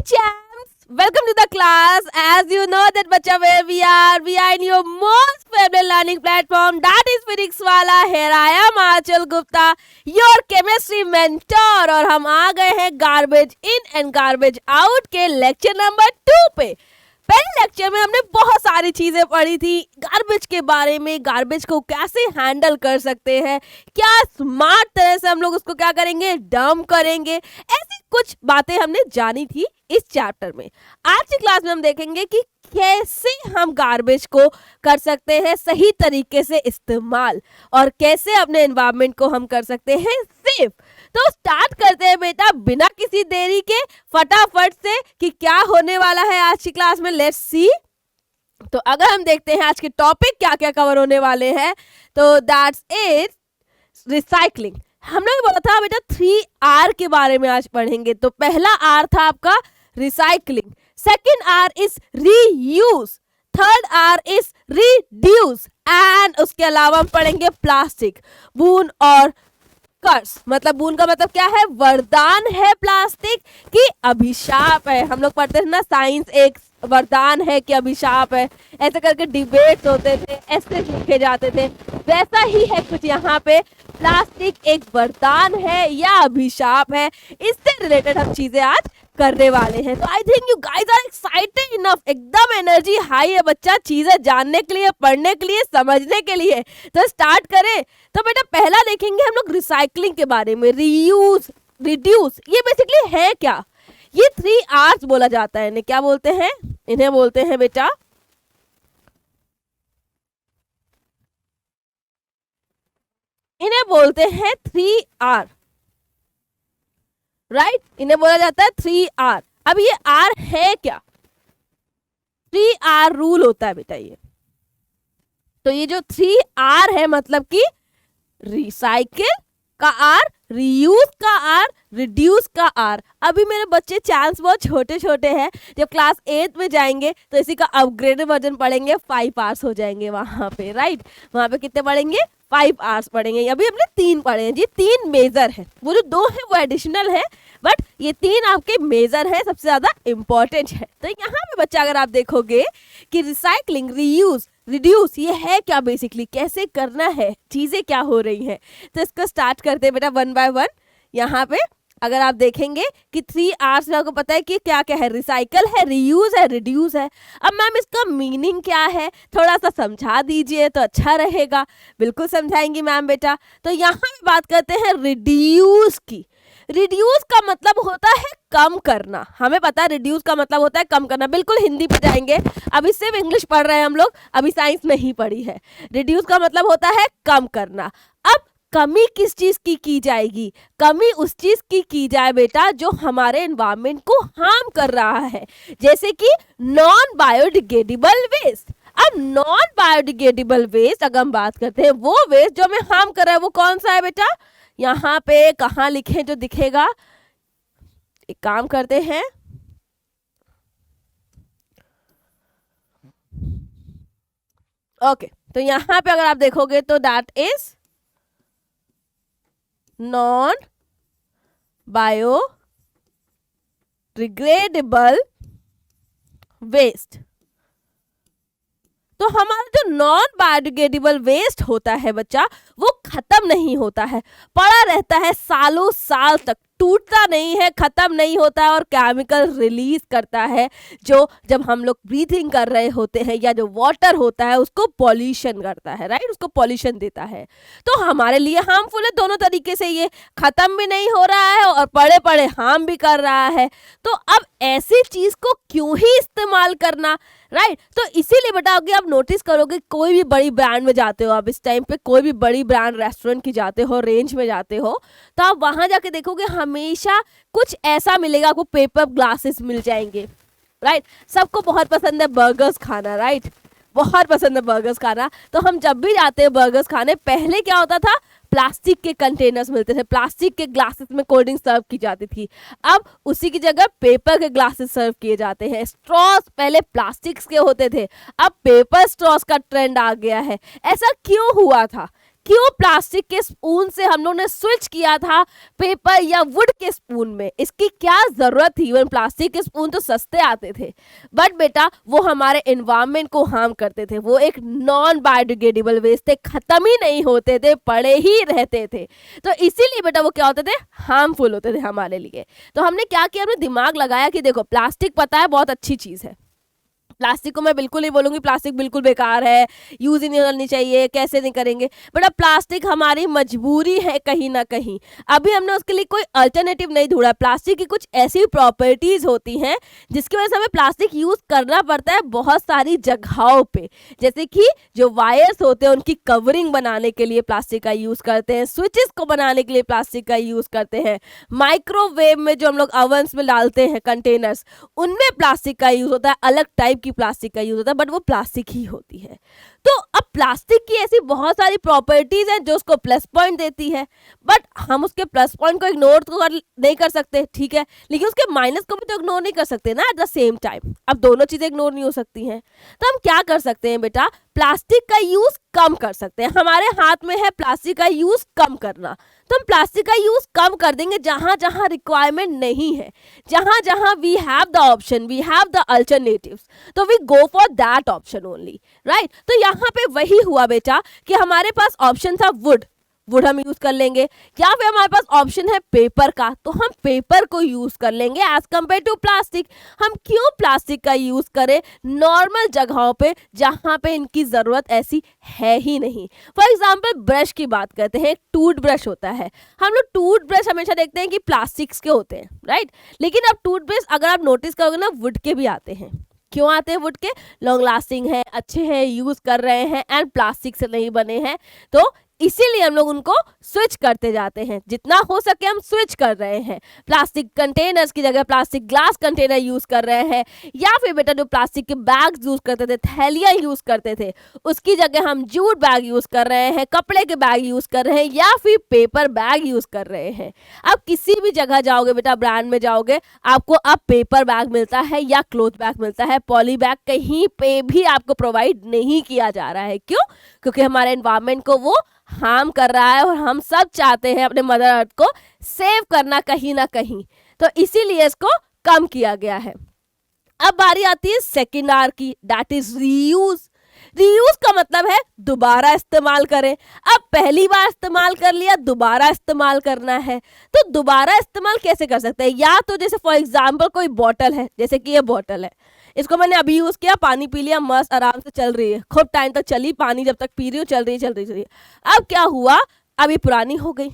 champs, welcome to the class. As you know that bacha where we are in your most favorite learning platform, that is Physics Wala. Here I am Achal Gupta, your chemistry mentor. और हम आ गए हैं garbage in and garbage out के lecture number 2 पे। पहले lecture में हमने बहुत सारी चीजें पढ़ी थी गार्बेज के बारे में, गार्बेज को कैसे हैंडल कर सकते हैं, क्या स्मार्ट तरह से हम लोग उसको क्या करेंगे, डंप करेंगे, ऐसी कुछ बातें हमने जानी थी इस चैप्टर में। आज की क्लास में हम देखेंगे कि कैसे हम गार्बेज को कर सकते हैं सही तरीके से इस्तेमाल और कैसे अपने एनवायरनमेंट को हम कर सकते हैं सेफ। तो स्टार्ट करते हैं बेटा बिना किसी देरी के फटाफट से कि क्या होने वाला है आज की क्लास में। Let's see. तो अगर हम देखते हैं आज के टॉपिक क्या क्या कवर होने वाले हैं, तो दैट्स इज रिसाइकलिंग। हम लोग बोला था बेटा 3R के बारे में आज पढ़ेंगे। तो पहला R था आपका recycling, second R is reuse, third R is reduce and उसके अलावा हम पढ़ेंगे प्लास्टिक, बून और कर्स। मतलब बून का मतलब क्या है, वरदान है प्लास्टिक कि अभिशाप है। हम लोग पढ़ते थे ना साइंस एक वरदान है कि अभिशाप है, ऐसे करके डिबेट्स होते थे, ऐसे लिखे जाते थे। वैसा ही है कुछ यहाँ पे, प्लास्टिक एक वरदान है या अभिशाप है, इससे रिलेटेड हम चीजें आज करने वाले हैं। तो I think you guys are excited enough, एकदम एनर्जी हाई है बच्चा चीजें जानने के लिए, पढ़ने के लिए, समझने के लिए। तो स्टार्ट करें। तो बेटा पहला देखेंगे हम लोग रिसाइकलिंग के बारे में। रीयूज, रिड्यूस, ये बेसिकली है क्या, ये 3R's बोला जाता है। इन्हें क्या बोलते हैं, इन्हें बोलते हैं बेटा इन्हें बोलते हैं 3R, राइट। इन्हें बोला जाता है 3R। अब ये R है क्या, 3R रूल होता है बेटा ये। तो ये जो 3R है मतलब कि रिसाइकिल का R, रीयूज का R, रिड्यूस का R। अभी मेरे बच्चे चांस बहुत छोटे छोटे हैं, जब क्लास 8 में जाएंगे तो इसी का अपग्रेडेड वर्जन पढ़ेंगे, 5 हो जाएंगे वहां पे, राइट। वहां पे कितने पढ़ेंगे, 5 पढ़ेंगे। अभी हमने 3 पढ़े हैं जी, 3 मेजर है, वो जो 2 है वो एडिशनल है, बट ये 3 आपके मेजर है, सबसे ज्यादा इंपॉर्टेंट है। तो यहाँ पे बच्चा अगर आप देखोगे कि रिसाइकलिंग, रीयूज, रिड्यूस ये है क्या, बेसिकली कैसे करना है, चीजें क्या हो रही हैं। तो इसको स्टार्ट करते हैं बेटा 1 बाय 1। यहाँ पे अगर आप देखेंगे कि 3R's में आपको पता है कि क्या क्या है, रिसाइकल है, रीयूज है, रिड्यूस है। अब मैम इसका मीनिंग क्या है, थोड़ा सा समझा दीजिए तो अच्छा रहेगा। बिल्कुल समझाएंगी मैम बेटा। तो यहाँ पे बात करते हैं रिड्यूस की। रिड्यूस का मतलब होता है कम करना, हमें पता है रिड्यूस का मतलब होता है कम करना। बिल्कुल हिंदी पे जाएंगे, अभी सिर्फ इंग्लिश पढ़ रहे हैं हम लोग, अभी साइंस नहीं पढ़ी है। रिड्यूस का मतलब होता है कम करना। अब कमी किस चीज की जाएगी, कमी उस चीज की जाए बेटा जो हमारे एनवायरनमेंट को हार्म कर रहा है, जैसे कि नॉन बायोडिग्रेडेबल वेस्ट। अब नॉन बायोडिग्रेडेबल वेस्ट अगर हम बात करते हैं, वो वेस्ट जो हमें हार्म कर रहा है वो कौन सा है बेटा, यहाँ पे कहाँ लिखे जो दिखेगा। एक काम करते हैं, ओके। तो यहाँ पे अगर आप देखोगे तो that is non biodegradable waste. तो हमारा जो नॉन बायोडिग्रेडेबल वेस्ट होता है बच्चा, वो खत्म नहीं होता है, पड़ा रहता है सालों साल तक, टूटता नहीं है, खत्म नहीं होता है और केमिकल रिलीज करता है जो जब हम लोग ब्रीथिंग कर रहे होते हैं, या जो वाटर होता है उसको पॉल्यूशन करता है, राइट, उसको पॉल्यूशन देता है। तो हमारे लिए हार्मफुल है दोनों तरीके से, ये खत्म भी नहीं हो रहा है और पड़े पड़े हार्म भी कर रहा है। तो अब ऐसी चीज को क्यों ही इस्तेमाल करना, राइट। तो इसीलिए बेटा अगर आप नोटिस करोगे, कोई भी बड़ी ब्रांड में जाते हो आप इस टाइम पे, कोई भी बड़ी ब्रांड रेस्टोरेंट की जाते हो, रेंज में जाते हो, तो आप वहां जाके देखोगे हमेशा कुछ ऐसा मिलेगा, आपको पेपर ग्लासेस मिल जाएंगे, राइट। सबको बहुत पसंद है बर्गर्स खाना, राइट, बहुत पसंद है बर्गर्स खाना। तो हम जब भी जाते हैं बर्गर्स खाने, पहले क्या होता था, प्लास्टिक के कंटेनर्स मिलते थे, प्लास्टिक के ग्लासेस में कोल्ड ड्रिंक सर्व की जाती थी। अब उसी की जगह पेपर के ग्लासेस सर्व किए जाते हैं। स्ट्रॉस पहले प्लास्टिक्स के होते थे, अब पेपर स्ट्रॉस का ट्रेंड आ गया है। ऐसा क्यों हुआ था, क्यों प्लास्टिक के स्पून से हम लोग ने स्विच किया था पेपर या वुड के स्पून में, इसकी क्या जरूरत थी। इवन प्लास्टिक के स्पून तो सस्ते आते थे, बट बेटा वो हमारे एनवायरनमेंट को हार्म करते थे, वो एक नॉन बायोडिग्रेडेबल वेस्ट थे, खत्म ही नहीं होते थे, पड़े ही रहते थे। तो इसीलिए बेटा वो क्या होते थे, हार्मफुल होते थे हमारे लिए। तो हमने क्या किया, हमने दिमाग लगाया कि देखो प्लास्टिक पता है बहुत अच्छी चीज है, प्लास्टिक को मैं बिल्कुल नहीं बोलूंगी प्लास्टिक बिल्कुल बेकार है, यूज ही नहीं करनी चाहिए, कैसे नहीं करेंगे, बट अब प्लास्टिक हमारी मजबूरी है कहीं ना कहीं। अभी हमने उसके लिए कोई अल्टरनेटिव नहीं ढूंढा। प्लास्टिक की कुछ ऐसी प्रॉपर्टीज होती हैं जिसकी वजह से हमें प्लास्टिक यूज करना पड़ता है बहुत सारी जगहों पे। जैसे कि जो वायर्स होते हैं उनकी कवरिंग बनाने के लिए प्लास्टिक का यूज करते हैं, स्विचेस को बनाने के लिए प्लास्टिक का यूज करते हैं, माइक्रोवेव में जो हम लोग ओवंस में डालते हैं कंटेनर्स, उनमें प्लास्टिक का यूज होता है, अलग टाइप की प्लास्टिक का यूज होता है, बट वो प्लास्टिक ही होती है। तो अब प्लास्टिक की ऐसी बहुत सारी प्रॉपर्टीज हैं जो उसको प्लस पॉइंट देती है, बट हम उसके प्लस पॉइंट को इग्नोर तो नहीं कर सकते, ठीक है, लेकिन उसके माइनस को भी तो इग्नोर नहीं कर सकते ना एट द सेम टाइम। अब दोनों चीजें इग्नोर नहीं हो सकती हैं, तो हम क्या कर सकते हैं बेटा, प्लास्टिक का यूज कम कर सकते हैं। हमारे हाथ में है प्लास्टिक का यूज कम करना, तो हम प्लास्टिक का यूज कम कर देंगे जहां जहां रिक्वायरमेंट नहीं है, जहां जहां we have the option, we have the alternatives, तो we go for that option only, right. तो यहाँ पे वही हुआ बेटा कि हमारे पास ऑप्शन था वुड हम यूज कर लेंगे, या फिर हमारे पास ऑप्शन है पेपर का, तो हम पेपर को यूज कर लेंगे एज कंपेयर टू प्लास्टिक। हम क्यों प्लास्टिक का यूज करें नॉर्मल जगहों पे जहां पे इनकी जरूरत ऐसी है ही नहीं। फॉर एग्जाम्पल ब्रश की बात करते हैं, टूथ ब्रश होता है, हम लोग टूथ ब्रश हमेशा देखते हैं कि प्लास्टिक्स के होते हैं, राइट, लेकिन अब टूथ ब्रश अगर आप नोटिस करोगे ना वुड के भी आते हैं। क्यों आते हैं वुड के, लॉन्ग लास्टिंग है, अच्छे हैं, यूज कर रहे हैं एंड प्लास्टिक से नहीं बने हैं, तो इसीलिए हम लोग उनको स्विच करते जाते हैं, जितना हो सके हम स्विच कर रहे हैं। प्लास्टिक कंटेनर्स की जगह प्लास्टिक ग्लास कंटेनर यूज कर रहे हैं, या फिर बेटा जो प्लास्टिक के बैग्स यूज करते थे, थैलियां यूज करते थे, उसकी जगह हम जूट बैग यूज कर रहे हैं, कपड़े के बैग यूज कर रहे हैं, या फिर पेपर बैग यूज कर रहे हैं। अब किसी भी जगह जाओगे बेटा, ब्रांड में जाओगे, आपको अब पेपर बैग मिलता है या क्लॉथ बैग मिलता है, पॉली बैग कहीं पे भी आपको प्रोवाइड नहीं किया जा रहा है। क्यों? क्योंकि हमारे एनवायरमेंट को वो हार्म कर रहा है और हम सब चाहते हैं अपने मदर अर्थ को सेव करना कहीं ना कहीं, तो इसीलिए इसको कम किया गया है। अब बारी आती है सेकेंड आर की, दैट इज रीयूज। रीयूज का मतलब है दोबारा इस्तेमाल करें। अब पहली बार इस्तेमाल कर लिया, दोबारा इस्तेमाल करना है, तो दोबारा इस्तेमाल कैसे कर सकते हैं, या तो जैसे फॉर एग्जाम्पल कोई बॉटल है, जैसे कि ये बॉटल है, इसको मैंने अभी यूज किया, पानी पी लिया, मस्त आराम से चल रही है, खूब टाइम तक चली, पानी जब तक पी रही हूँ चल रही है। अब क्या हुआ, अभी पुरानी हो गई,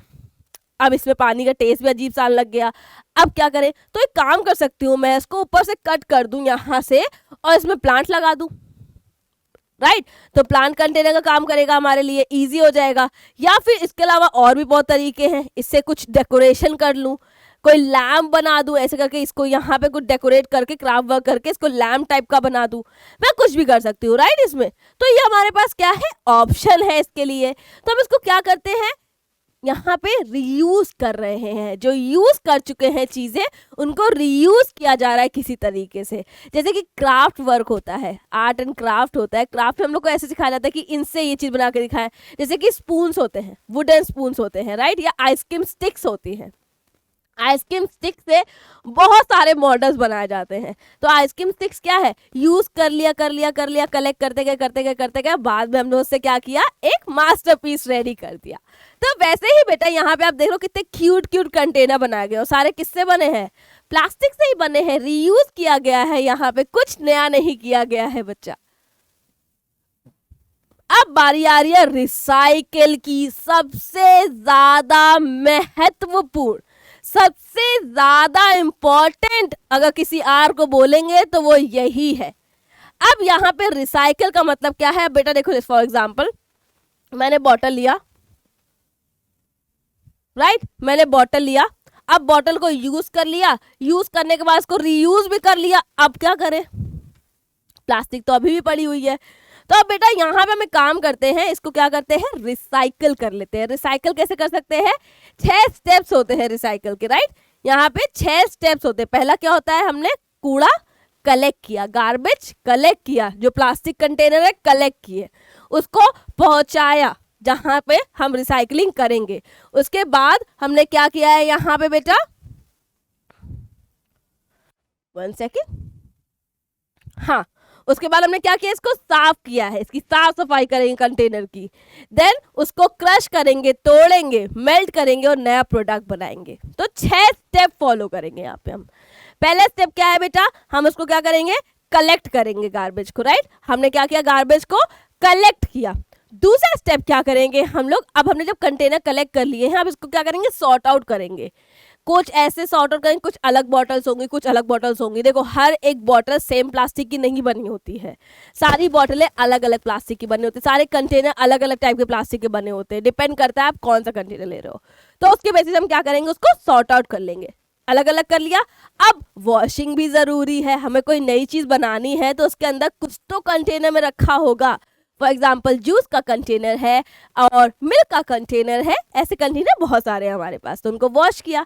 अब इसमें पानी का टेस्ट भी अजीब सा आने लग गया। अब क्या करें, तो एक काम कर सकती हूँ, मैं इसको ऊपर से कट कर दूं यहाँ से और इसमें प्लांट लगा दूं, राइट, तो प्लांट कंटेनर का काम करेगा, हमारे लिए इजी हो जाएगा। या फिर इसके अलावा और भी बहुत तरीके हैं, इससे कुछ डेकोरेशन कर लूं, कोई लैम्प बना दूं, ऐसे करके इसको यहाँ पे कुछ डेकोरेट करके क्राफ्ट वर्क करके इसको लैम्प टाइप का बना दूं, मैं कुछ भी कर सकती हूँ, राइट। इसमें तो ये हमारे पास क्या है, ऑप्शन है इसके लिए। तो हम इसको क्या करते हैं, यहाँ पे रीयूज कर रहे हैं, जो यूज कर चुके हैं चीजें उनको रीयूज किया जा रहा है किसी तरीके से। जैसे कि क्राफ्ट वर्क होता है, आर्ट एंड क्राफ्ट होता है, क्राफ्ट हम लोग को ऐसे सिखाया जाता है कि इनसे ये चीज बना के दिखाएं। जैसे कि स्पून्स होते हैं, वुडन स्पून्स होते हैं, राइट, या आइसक्रीम स्टिक्स होती हैं, आइसक्रीम स्टिक से बहुत सारे मॉडल्स बनाए जाते हैं। तो आइसक्रीम स्टिक्स क्या है, यूज कर लिया कलेक्ट करते गए बाद में हमने उससे क्या किया, एक मास्टरपीस रेडी कर दिया। तो वैसे ही बेटा यहाँ पे आप देख लो कितने क्यूट कंटेनर बनाए गए, और सारे किससे बने हैं, प्लास्टिक से ही बने हैं, रीयूज किया गया है, यहाँ पे कुछ नया नहीं किया गया है बच्चा। अब बारी आ रही है रिसाइकिल की, सबसे ज्यादा महत्वपूर्ण, सबसे ज्यादा इंपॉर्टेंट अगर किसी आर को बोलेंगे तो वो यही है। अब यहाँ पे रिसाइकिल का मतलब क्या है बेटा, देखो फॉर एग्जांपल मैंने बॉटल लिया, राइट, मैंने बॉटल लिया, अब बॉटल को यूज कर लिया, यूज करने के बाद इसको रीयूज भी कर लिया, अब क्या करें, प्लास्टिक तो अभी भी पड़ी हुई है। तो अब बेटा यहाँ पे हम एक काम करते हैं, इसको क्या करते हैं, रिसाइकिल कर लेते हैं। रिसाइकिल कैसे कर सकते हैं, 6 स्टेप्स होते हैं रिसाइकिल के, राइट, यहाँ पे 6 स्टेप्स होते हैं। पहला क्या होता है, हमने कूड़ा कलेक्ट किया, गार्बेज कलेक्ट किया, जो प्लास्टिक कंटेनर है कलेक्ट किए, उसको पहुंचाया, जहां पे हम रिसाइकलिंग करेंगे। उसके बाद हमने क्या किया है यहाँ पे बेटा, 1 सेकेंड, हाँ, उसके बाद हमने क्या किया, इसको साफ किया है, इसकी साफ सफाई करेंगे कंटेनर की। देन उसको क्रश करेंगे, तोड़ेंगे, मेल्ट करेंगे और नया प्रोडक्ट बनाएंगे। तो 6 स्टेप फॉलो करेंगे यहाँ पे हम। पहला स्टेप क्या है बेटा, हम उसको क्या करेंगे, कलेक्ट करेंगे गार्बेज को, राइट। हमने क्या किया, गार्बेज को कलेक्ट किया। दूसरा स्टेप क्या करेंगे हम लोग, अब हमने जब कंटेनर कलेक्ट कर लिए हैं, अब इसको क्या करेंगे, सॉर्ट आउट करेंगे। कुछ ऐसे सॉर्ट आउट करेंगे, कुछ अलग बॉटल्स होंगी, कुछ अलग बॉटल्स होंगी। देखो हर एक बॉटल सेम प्लास्टिक की नहीं बनी होती है, सारी बॉटलें अलग अलग प्लास्टिक की बनी होती है, सारे कंटेनर अलग अलग टाइप के प्लास्टिक के बने होते हैं। डिपेंड करता है आप कौन सा कंटेनर ले रहे हो। तो उसके बेसिस हम क्या करेंगे, उसको सॉर्ट आउट कर लेंगे। अलग अलग कर लिया। अब वॉशिंग भी जरूरी है, हमें कोई नई चीज बनानी है तो उसके अंदर कुछ तो कंटेनर में रखा होगा। फॉर एग्जाम्पल जूस का कंटेनर है और मिल्क का कंटेनर है, ऐसे कंटेनर बहुत सारे हैं हमारे पास। तो उनको वॉश किया।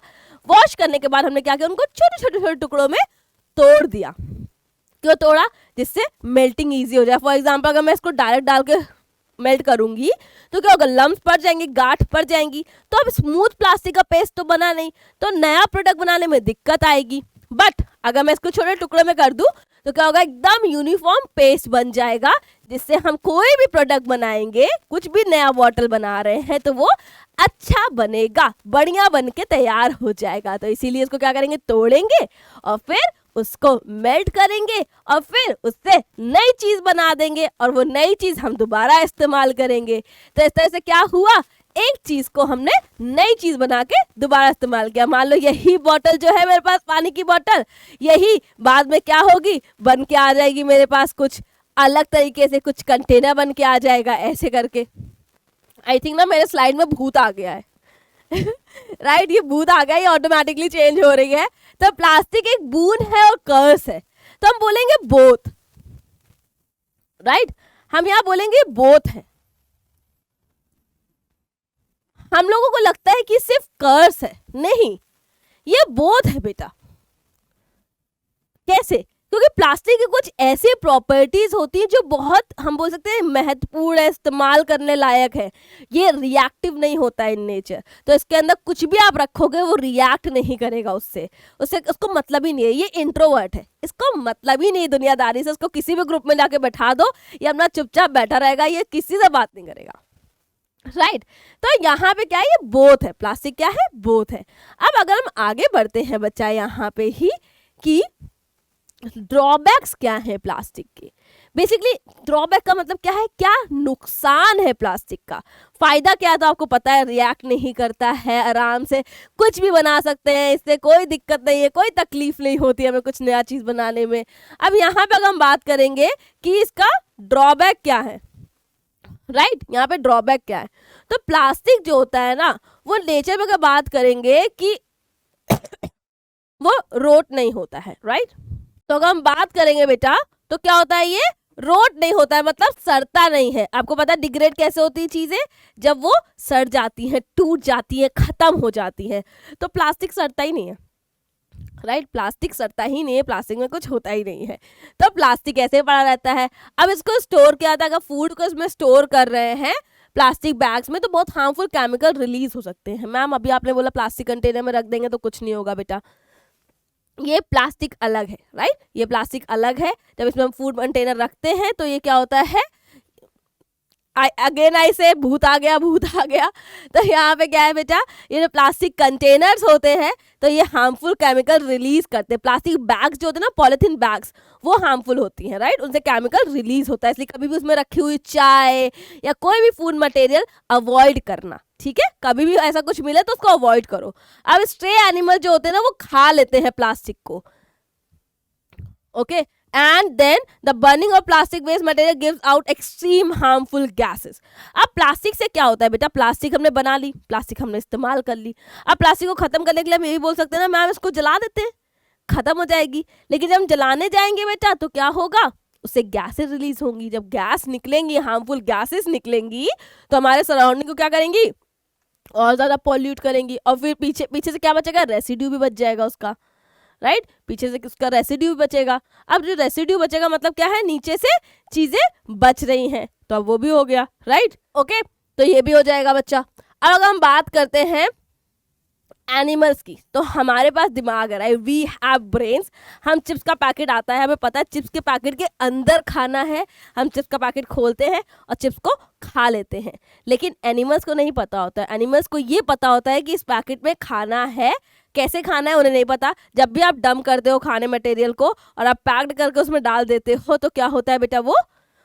वॉश करने के बाद हमने क्या किया, उनको छोटे छोटे छोटे टुकड़ों में तोड़ दिया। क्यों तोड़ा, जिससे मेल्टिंग ईजी हो जाए। फॉर एग्जाम्पल अगर मैं इसको डायरेक्ट डाल के मेल्ट करूंगी तो क्या होगा, लम्स पड़ जाएंगी, गांठ पड़ जाएंगी। तो अब स्मूथ प्लास्टिक का पेस्ट तो बना नहीं, तो नया प्रोडक्ट बनाने में दिक्कत आएगी। बट अगर मैं इसको छोटे टुकड़े में कर दूं तो क्या होगा, एकदम यूनिफॉर्म पेस्ट बन जाएगा, जिससे हम कोई भी प्रोडक्ट बनाएंगे, कुछ भी नया बॉटल बना रहे हैं तो वो अच्छा बनेगा, बढ़िया बन के तैयार हो जाएगा। तो इसीलिए इसको क्या करेंगे, तोड़ेंगे और फिर उसको मेल्ट करेंगे और फिर उससे नई चीज बना देंगे और वो नई चीज हम दोबारा इस्तेमाल करेंगे। तो इस तरह से क्या हुआ, एक चीज को हमने नई चीज बना के दोबारा इस्तेमाल किया। मान लो यही बॉटल जो है मेरे पास, पानी की बॉटल, यही बाद में क्या होगी, बन के आ जाएगी मेरे पास कुछ अलग तरीके से, कुछ कंटेनर बन के आ जाएगा ऐसे करके। आई थिंक ना मेरे स्लाइड में भूत आ गया है राइट ये भूत आ गया, ये ऑटोमेटिकली चेंज हो रही है। तो प्लास्टिक एक बून है और कर्स है, तो हम बोलेंगे बोथ, राइट। हम यहां बोलेंगे बोथ है। हम लोगों को लगता है कि सिर्फ कर्स है, नहीं, ये बोथ है बेटा। कैसे, क्योंकि प्लास्टिक की कुछ ऐसी प्रॉपर्टीज होती हैं जो बहुत, हम बोल सकते हैं, महत्वपूर्ण है, इस्तेमाल करने लायक है। ये रिएक्टिव नहीं होता है इन नेचर, तो इसके अंदर कुछ भी आप रखोगे वो रिएक्ट नहीं करेगा उससे उसको मतलब ही नहीं है। ये इंट्रोवर्ट है, इसको मतलब ही नहीं दुनियादारी से। उसको किसी भी ग्रुप में जाके बैठा दो, ये अपना चुपचाप बैठा रहेगा, ये किसी से बात नहीं करेगा, राइट। तो यहाँ पे क्या है, ये बोथ है, प्लास्टिक क्या है, बोथ है। अब अगर हम आगे बढ़ते हैं बच्चा यहाँ पे ही कि ड्रॉबैक्स क्या है प्लास्टिक के। बेसिकली ड्रॉबैक का मतलब क्या है, क्या नुकसान है प्लास्टिक का। फायदा क्या है तो आपको पता है, रिएक्ट नहीं करता है, आराम से कुछ भी बना सकते हैं, इससे कोई दिक्कत नहीं है, कोई तकलीफ नहीं होती हमें कुछ नया चीज बनाने में। अब यहाँ पे अगर हम बात करेंगे कि इसका ड्रॉबैक क्या है, राइट, यहाँ पे ड्रॉबैक क्या है, तो प्लास्टिक जो होता है ना, वो नेचर में अगर बात करेंगे कि वो रोट नहीं होता है, राइट। तो अगर हम बात करेंगे बेटा तो क्या होता है, ये रोट नहीं होता है, मतलब सड़ता नहीं है। आपको पता है डिग्रेड कैसे होती है चीजें, जब वो सड़ जाती हैं, टूट जाती है, खत्म हो जाती है। तो प्लास्टिक सड़ता ही नहीं है, राइट, प्लास्टिक सड़ता ही नहीं है, प्लास्टिक में कुछ होता ही नहीं है। तो प्लास्टिक ऐसे पड़ा रहता है। अब इसको स्टोर किया था, अगर फूड को इसमें स्टोर कर रहे हैं प्लास्टिक बैग्स में, तो बहुत हार्मफुल केमिकल रिलीज हो सकते हैं। मैम अभी आपने बोला प्लास्टिक कंटेनर में रख देंगे तो कुछ नहीं होगा बेटा, ये प्लास्टिक अलग है, राइट, ये प्लास्टिक अलग है। जब इसमें हम फूड कंटेनर रखते हैं तो ये क्या होता है, अगेन आई से भूत आ गया, भूत आ गया। तो यहाँ पे क्या है बेटा, ये जो प्लास्टिक कंटेनर्स होते हैं तो ये हार्मफुल केमिकल रिलीज करते हैं। प्लास्टिक बैग्स जो होते हैं ना, पॉलिथीन बैग्स, वो हार्मफुल होती हैं, राइट, उनसे केमिकल रिलीज होता है। इसलिए कभी भी उसमें रखी हुई चाय या कोई भी फूड मटेरियल अवॉइड करना, ठीक है। कभी भी ऐसा कुछ मिले तो उसको अवॉइड करो। अब स्ट्रे एनिमल जो होते हैं ना, वो खा लेते हैं प्लास्टिक को, okay. And then the burning of plastic waste material gives out extreme harmful gases. अब प्लास्टिक से क्या होता है बेटा, प्लास्टिक हमने बना ली, प्लास्टिक हमने इस्तेमाल कर ली। अब प्लास्टिक को खत्म करने के लिए हम ये भी बोल सकते हैं ना, मैम इसको जला देते हैं, खत्म हो जाएगी। लेकिन जब हम जलाने जाएंगे बेटा तो क्या होगा, उससे गैसेस रिलीज होंगी। जब गैस निकलेंगी, हार्मफुल गैसेस निकलेंगी, तो हमारे सराउंडिंग को क्या करेंगी, और ज्यादा पॉल्यूट करेंगी। और फिर पीछे से क्या बचेगा, रेसिड्यू भी बच जाएगा उसका, राइट, पीछे से उसका रेसिड्यू भी बचेगा। अब जो रेसिड्यू बचेगा मतलब क्या है, नीचे से चीजें बच रही हैं, तो अब वो भी हो गया, राइट, ओके। तो ये भी हो जाएगा बच्चा। अब अगर हम बात करते हैं एनिमल्स की, तो हमारे पास दिमाग है, वी हैव ब्रेन्स। हम चिप्स का पैकेट आता है, हमें पता है चिप्स के पैकेट के अंदर खाना है, हम चिप्स का पैकेट खोलते हैं और चिप्स को खा लेते हैं। लेकिन एनिमल्स को नहीं पता होता है। एनिमल्स को ये पता होता है कि इस पैकेट में खाना है, कैसे खाना है उन्हें नहीं पता। जब भी आप डंप करते हो खाने मटेरियल को और आप पैक्ड करके उसमें डाल देते हो, तो क्या होता है बेटा, वो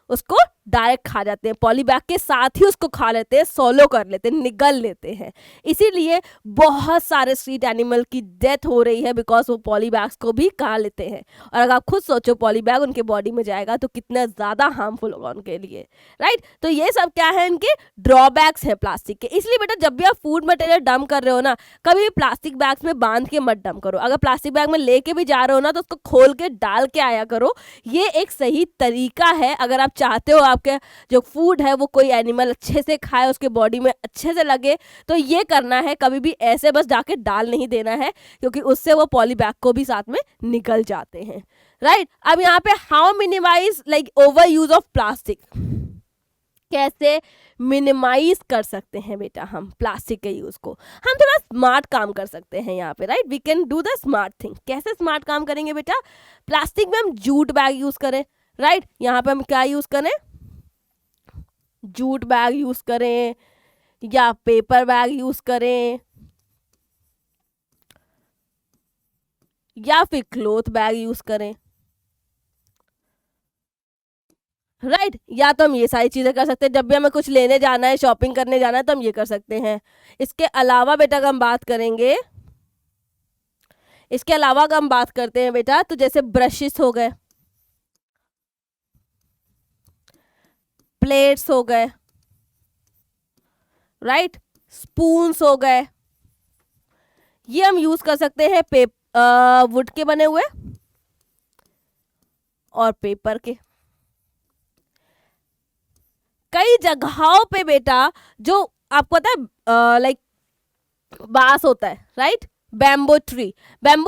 उसको डायरेक्ट खा जाते हैं, पॉली बैग के साथ ही उसको खा लेते हैं, सोलो कर लेते हैं, निगल लेते हैं। इसीलिए बहुत सारे स्ट्रीट एनिमल की डेथ हो रही है, बिकॉज वो पॉली बैग्स को भी खा लेते हैं। और अगर आप खुद सोचो पॉली बैग उनके बॉडी में जाएगा तो कितना ज़्यादा हार्मफुल होगा उनके लिए, राइट। तो ये सब क्या है, इनके ड्रॉबैक्स हैं प्लास्टिक के। इसलिए बेटा जब भी आप फूड मटेरियल डंप कर रहे हो ना, कभी भी प्लास्टिक बैग्स में बांध के मत डंप करो। अगर प्लास्टिक बैग में लेके भी जा रहे हो ना, तो उसको खोल के डाल के आया करो। ये एक सही तरीका है अगर आप चाहते हो आपके जो फूड है वो कोई एनिमल अच्छे से खाए, उसके बॉडी में अच्छे से लगे, तो ये करना है। कभी भी ऐसे बस जाके डाल नहीं देना है, क्योंकि उससे वो पॉली बैग को भी साथ में निकल जाते हैं, राइट। अब यहाँ पे how minimize like over use of plastic, कैसे मिनिमाइज कर सकते हैं बेटा हम प्लास्टिक के यूज को। हम थोड़ा स्मार्ट काम कर सकते हैं यहाँ पे, right. We can do the smart thing. कैसे स्मार्ट काम करेंगे बेटा, प्लास्टिक में हम जूट बैग यूज करें, राइट। यहाँ पे हम क्या यूज करें, जूट बैग यूज करें या पेपर बैग यूज करें या फिर क्लॉथ बैग यूज करें, राइट। या तो हम ये सारी चीजें कर सकते हैं। जब भी हमें कुछ लेने जाना है, शॉपिंग करने जाना है, तो हम ये कर सकते हैं। इसके अलावा बेटा अगर हम बात करेंगे, इसके अलावा अगर हम बात करते हैं बेटा, तो जैसे ब्रशेस हो गए, प्लेट्स हो गए, राइट, स्पून्स हो गए, ये हम यूज कर सकते हैं वुड के बने हुए और पेपर के। कई जगहों पे बेटा जो आपको पता है लाइक बांस होता है, राइट, बैम्बो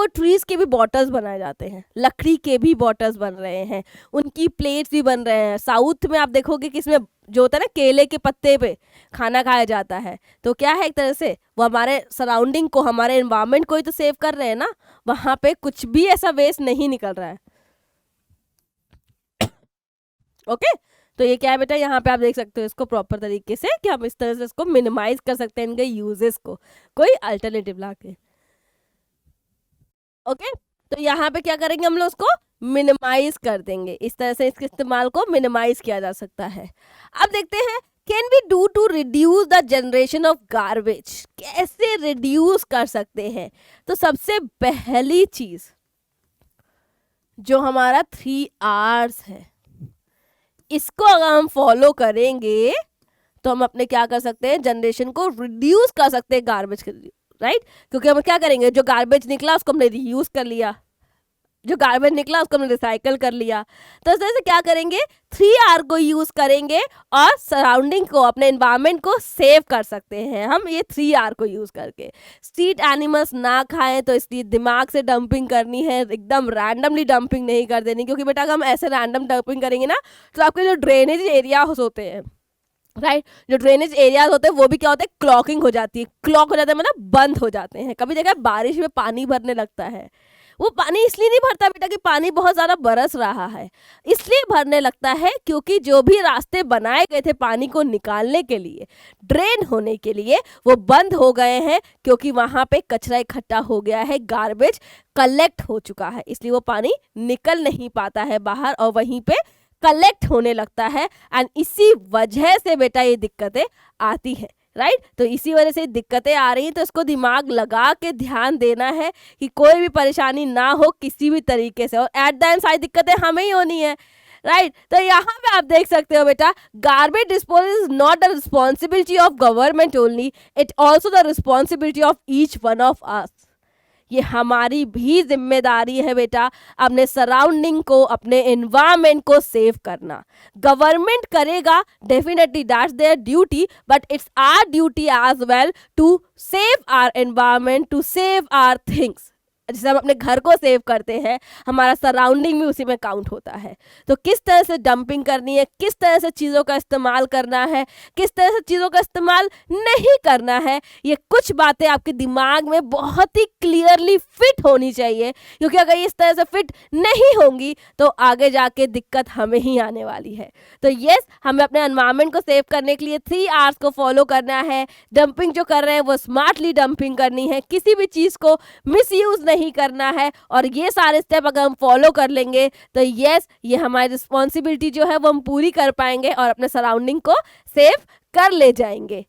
ट्रीज के भी बॉटल्स बनाए जाते हैं, लकड़ी के भी बॉटल्स बन रहे हैं, उनकी प्लेट्स भी बन रहे हैं। साउथ में आप देखोगे कि इसमें जो होता है ना, केले के पत्ते पे खाना खाया जाता है। तो क्या है, एक तरह से वो हमारे सराउंडिंग को, हमारे एनवायरनमेंट को ही तो सेव कर रहे हैं ना, वहां पे कुछ भी ऐसा वेस्ट नहीं निकल रहा है। ओके तो ये क्या है बेटा, यहाँ पे आप देख सकते हो इसको प्रॉपर तरीके से कि हम इस तरह से इसको मिनिमाइज कर सकते हैं, इनके यूजेस को कोई अल्टरनेटिव लाके। ओके तो यहाँ पे क्या करेंगे, हम लोग उसको मिनिमाइज कर देंगे। इस तरह से इसके इस्तेमाल को मिनिमाइज किया जा सकता है। अब देखते हैं can we do to reduce the generation of garbage, कैसे रिड्यूस कर सकते हैं। तो सबसे पहली चीज जो हमारा 3 Rs है, इसको अगर हम फॉलो करेंगे तो हम अपने क्या कर सकते हैं, जनरेशन को रिड्यूस कर सकते हैं गार्बेज के, राइट। क्योंकि हम क्या करेंगे, जो गार्बेज निकला उसको हमने रीयूज कर लिया, जो गार्बेज निकला उसको हमने रिसाइकल कर लिया। तो इस तरह से क्या करेंगे, 3R को यूज करेंगे और सराउंडिंग को, अपने एनवायरनमेंट को सेव कर सकते हैं हम ये 3R को यूज करके। स्ट्रीट एनिमल्स ना खाएं, तो इसलिए दिमाग से डंपिंग करनी है, एकदम रैंडमली डंपिंग नहीं कर देनी। क्योंकि बेटा अगर हम ऐसे रैंडम डंपिंग करेंगे ना, तो आपके जो ड्रेनेज एरिया होते हैं, राइट, जो ड्रेनेज एरियाज होते हैं वो भी क्या होते हैं, क्लॉकिंग हो जाती है। क्लॉक हो जाता है मतलब बंद हो जाते हैं। कभी देखा बारिश में पानी भरने लगता है, वो पानी इसलिए नहीं भरता बेटा कि पानी बहुत ज़्यादा बरस रहा है, इसलिए भरने लगता है क्योंकि जो भी रास्ते बनाए गए थे पानी को निकालने के लिए, ड्रेन होने के लिए, वो बंद हो गए हैं। क्योंकि वहाँ पे कचरा इकट्ठा हो गया है, गार्बेज कलेक्ट हो चुका है, इसलिए वो पानी निकल नहीं पाता है बाहर और वहीं पे कलेक्ट होने लगता है। एंड इसी वजह से बेटा ये दिक्कतें आती है, राइट। तो इसी वजह से दिक्कतें आ रही हैं। तो इसको दिमाग लगा के ध्यान देना है कि कोई भी परेशानी ना हो किसी भी तरीके से, और एट द एंड सारी दिक्कतें हमें ही होनी है, राइट। तो यहाँ पे आप देख सकते हो बेटा, garbage disposal is not the responsibility of government only, it also the responsibility of each one of us. ये हमारी भी जिम्मेदारी है बेटा, अपने सराउंडिंग को, अपने एनवायरनमेंट को सेव करना। गवर्नमेंट करेगा definitely, that's their duty, but it's our duty as well to save our environment, to save our things, जैसे हम अपने घर को सेव करते हैं, हमारा सराउंडिंग भी उसी में काउंट होता है। तो किस तरह से डंपिंग करनी है, किस तरह से चीज़ों का इस्तेमाल करना है, किस तरह से चीज़ों का इस्तेमाल नहीं करना है, ये कुछ बातें आपके दिमाग में बहुत ही क्लियरली फिट होनी चाहिए, क्योंकि अगर इस तरह से फिट नहीं होंगी तो आगे जाके दिक्कत हमें ही आने वाली है। तो यस, हमें अपने एनवायरनमेंट को सेव करने के लिए 3 आवर्स को फॉलो करना है। डंपिंग जो कर रहे हैं वो स्मार्टली डंपिंग करनी है, किसी भी चीज़ को मिसयूज नहीं करना है, और ये सारे स्टेप अगर हम फॉलो कर लेंगे तो यस, ये हमारी रिस्पॉन्सिबिलिटी जो है वो हम पूरी कर पाएंगे और अपने सराउंडिंग को सेव कर ले जाएंगे।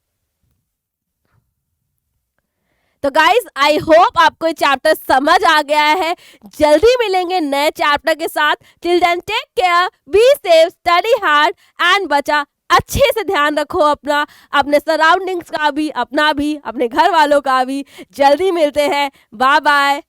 तो गाइज, आई होप आपको ये चैप्टर समझ आ गया है। जल्दी मिलेंगे नए चैप्टर के साथ। Till then take care, be safe, study hard and बचा अच्छे से ध्यान रखो अपना, अपने सराउंडिंग्स का भी, अपना भी, अपने घर वालों का भी। जल्दी मिलते हैं। Bye bye.